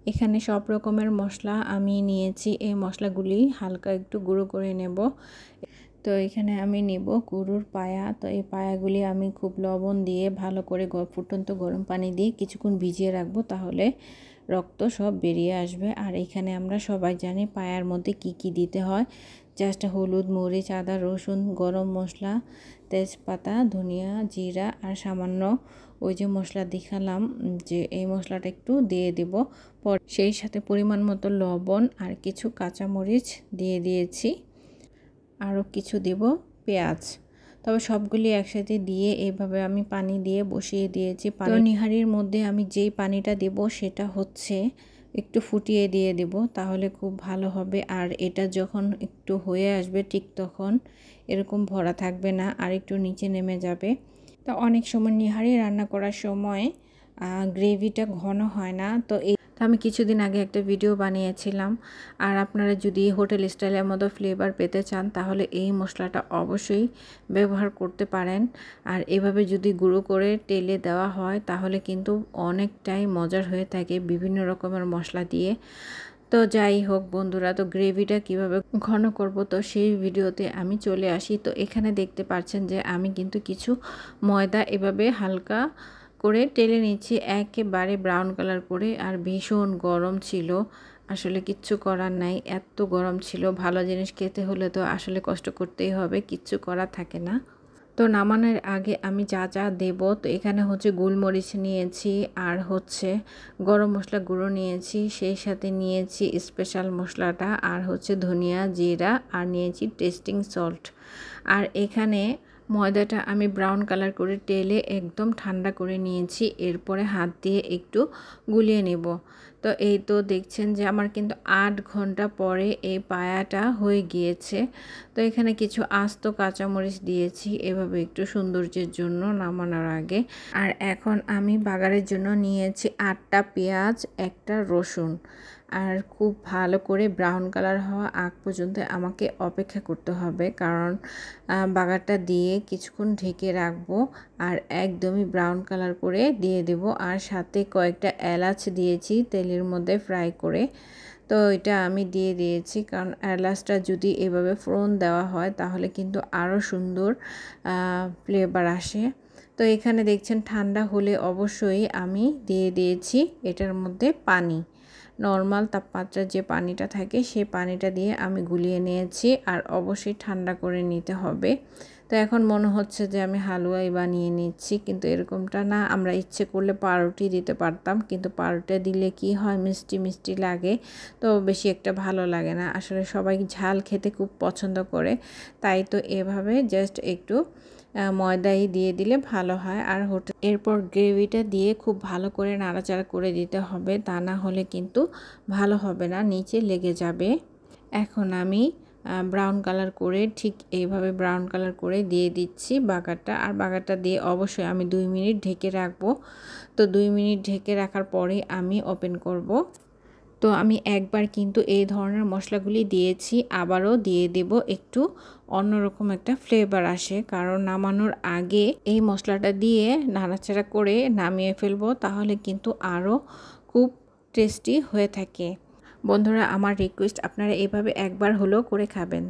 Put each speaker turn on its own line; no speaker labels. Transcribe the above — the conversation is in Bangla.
এখানে সব রকমের মশলা আমি নিয়েছি। এই মশলাগুলি হালকা একটু গুঁড়ো করে নেব। তো এখানে আমি নেব গরুর পায়া। তো এই পায়াগুলি আমি খুব লবণ দিয়ে ভালো করে ফুটন্ত গরম পানি দিয়ে কিছুক্ষণ ভিজিয়ে রাখবো, তাহলে রক্ত সব বেরিয়ে আসবে। আর এখানে আমরা সবাই জানি পায়ার মধ্যে কি কি দিতে হয়। জাস্ট হলুদ, মরিচ, আদা, রসুন, গরম মশলা, তেজপাতা, ধনিয়া, জিরা আর সামান্য ওই যে মশলা দেখালাম যে এই মশলাটা একটু দিয়ে দেব। পর সেই সাথে পরিমাণ মতো লবণ আর কিছু কাঁচামরিচ দিয়ে দিয়েছি, আরও কিছু দেব পেঁয়াজ। তবে সবগুলি একসাথে দিয়ে এইভাবে আমি পানি দিয়ে বসিয়ে দিয়েছি। তো নিহারির মধ্যে আমি যেই পানিটা দেব সেটা হচ্ছে একটু ফুটিয়ে দিয়ে দেব, তাহলে খুব ভালো হবে। আর এটা যখন একটু হয়ে আসবে ঠিক তখন এরকম ভরা থাকবে না, আর একটু নিচে নেমে যাবে। তো অনেক সময় নিহারি রান্না করার সময় গ্রেভিটা ঘন হয় না। তো আমি কিছুদিন আগে একটা ভিডিও বানিয়েছিলাম। আর আপনারা যদি হোটেল স্টাইলের মতো ফ্লেভার পেতে চান তাহলে এই মশলাটা অবশ্যই ব্যবহার করতে পারেন। আর এভাবে যদি গুঁড়ো করে তেলে দেওয়া হয় তাহলে কিন্তু অনেকটাই মজার হয়ে থাকে বিভিন্ন রকমের মশলা দিয়ে। তো যাই হোক বন্ধুরা, তো গ্রেভিটা কিভাবে ঘন করব তো সেই ভিডিওতে আমি চলে আসি। তো এখানে দেখতে পাচ্ছেন যে আমি কিন্তু কিছু ময়দা এভাবে হালকা করে টেলে নিচ্ছি, একেবারে ব্রাউন কালার করে। আর ভীষণ গরম ছিল, আসলে কিচ্ছু করার নাই, এত গরম ছিল। ভালো জিনিস খেতে হলে তো আসলে কষ্ট করতেই হবে, কিচ্ছু করার থাকে না। তো নামানোর আগে আমি যা যা দেব, তো এখানে হচ্ছে গোলমরিচ নিয়েছি, আর হচ্ছে গরম মশলা গুঁড়ো নিয়েছি, সেই সাথে নিয়েছি স্পেশাল মশলাটা, আর হচ্ছে ধনিয়া, জিরা, আর নিয়েছি টেস্টিং সল্ট। আর এখানে ময়দাটা আমি ব্রাউন কালার করে টেলে একদম ঠান্ডা করে নিয়েছি, এরপরে হাত দিয়ে একটু গুলিয়ে নেব। তো এই তো দেখছেন যে আমার কিন্তু 8 ঘন্টা পরে এই পায়াটা হয়ে গিয়েছে। তো এখানে কিছু আস্ত কাঁচামরিচ দিয়েছি এভাবে একটু সৌন্দর্যের জন্য নামানোর আগে। আর এখন আমি বাগারের জন্য নিয়েছি 8টা পেঁয়াজ, একটা রসুন। আর খুব ভালো করে ব্রাউন কালার হওয়া আগ পর্যন্ত আমাকে অপেক্ষা করতে হবে, কারণ বাগারটা দিয়ে কিছুক্ষণ ঢেকে রাখবো। আর একদমই ব্রাউন কালার করে দিয়ে দেব। আর সাথে কয়েকটা এলাচ দিয়েছি তেলের মধ্যে ফ্রাই করে। তো এটা আমি দিয়ে দিয়েছি, কারণ এলাচটা যদি এভাবে ফোড়ন দেওয়া হয় তাহলে কিন্তু আরও সুন্দর ফ্লেভার আসে। তো এখানে দেখছেন ঠান্ডা হলে অবশ্যই আমি দিয়ে দিয়েছি এটার মধ্যে পানি। নর্মাল তাপমাত্রার যে পানিটা থাকে সেই পানিটা দিয়ে আমি গুলিয়ে নিয়েছি, আর অবশ্যই ঠান্ডা করে নিতে হবে। তো এখন মনে হচ্ছে যে আমি হালুয়াই বানিয়ে নিচ্ছি, কিন্তু এরকমটা না। আমরা ইচ্ছে করলে পাউরুটি দিতে পারতাম, কিন্তু পাউরুটি দিলে কি হয়, মিষ্টি মিষ্টি লাগে, তো বেশি একটা ভালো লাগে না। আসলে সবাই ঝাল খেতে খুব পছন্দ করে, তাই তো এভাবে জাস্ট একটু ময়দাই দিয়ে দিলে ভালো হয়। আর এরপর গ্রেভিটা দিয়ে খুব ভালো করে নাড়াচাড়া করে দিতে হবে, তা না হলে কিন্তু ভালো হবে না, নিচে লেগে যাবে। এখন আমি ব্রাউন কালার করে ঠিক এইভাবে ব্রাউন কালার করে দিয়ে দিচ্ছি বাগারটা। আর বাগারটা দিয়ে অবশ্যই আমি 2 মিনিট ঢেকে রাখবো। তো 2 মিনিট ঢেকে রাখার পরে আমি ওপেন করব। তো আমি একবার কিন্তু এই ধরনের মশলাগুলি দিয়েছি, আবারও দিয়ে দেব, একটু অন্যরকম একটা ফ্লেভার আসে। কারণ নামানোর আগে এই মশলাটা দিয়ে নাড়াচাড়া করে নামিয়ে ফেলবো, তাহলে কিন্তু আরও খুব টেস্টি হয়ে থাকে। বন্ধুরা, আমার রিকোয়েস্ট, আপনারা এভাবে একবার হলেও করে খাবেন।